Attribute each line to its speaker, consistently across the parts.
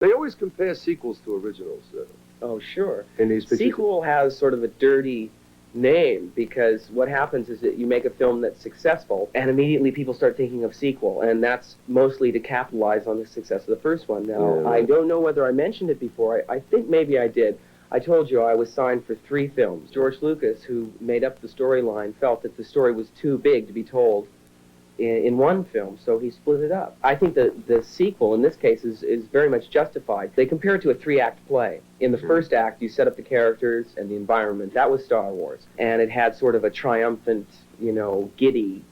Speaker 1: They always compare sequels to originals
Speaker 2: Oh, sure.
Speaker 1: in these pictures.
Speaker 2: Sequel has sort of a dirty name because what happens is that you make a film that's successful and immediately people start thinking of sequel, and that's mostly to capitalize on the success of the first one. Now,
Speaker 1: Yeah,
Speaker 2: I
Speaker 1: right.
Speaker 2: don't know whether I mentioned it before. I think maybe I did. I told you I was signed for 3 films. George Lucas, who made up the storyline, felt that the story was too big to be told in one film, so he split it up. I think that the sequel, in this case, is very much justified. They compare it to a 3-act play. In the first act, you set up the characters and the environment. That was Star Wars. And it had sort of a triumphant, giddy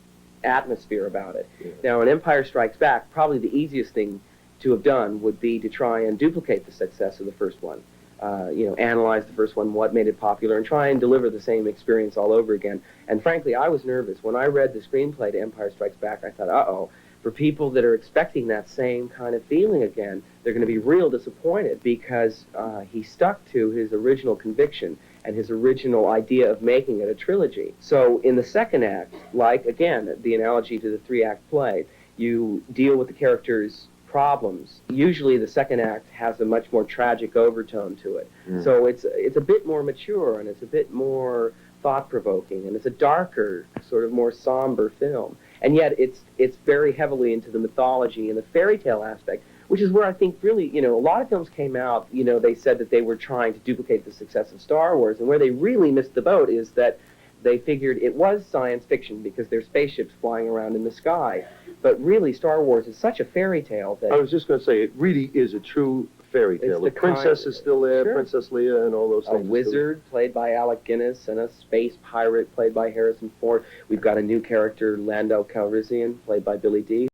Speaker 2: atmosphere about it.
Speaker 1: Yeah.
Speaker 2: Now, in Empire Strikes Back, probably the easiest thing to have done would be to try and duplicate the success of the first one. Analyze the first one, what made it popular, and try and deliver the same experience all over again. And frankly, I was nervous. When I read the screenplay to Empire Strikes Back, I thought, uh-oh, for people that are expecting that same kind of feeling again, they're going to be real disappointed because he stuck to his original conviction and his original idea of making it a trilogy. So in the second act, like, again, the analogy to the 3-act play, you deal with the characters' problems. Usually the second act has a much more tragic overtone to it. So it's a bit more mature, and it's a bit more thought-provoking, and it's a darker, sort of more somber film. And yet it's very heavily into the mythology and the fairy tale aspect, which is where I think really, a lot of films came out, they said that they were trying to duplicate the success of Star Wars, and where they really missed the boat is that they figured it was science fiction because there's spaceships flying around in the sky. But really, Star Wars is such a fairy tale that...
Speaker 1: I was just going to say, it really is a true fairy tale. The princess is still there, sure. Princess Leia and all those things.
Speaker 2: A wizard played by Alec Guinness and a space pirate played by Harrison Ford. We've got a new character, Lando Calrissian, played by Billy Dee.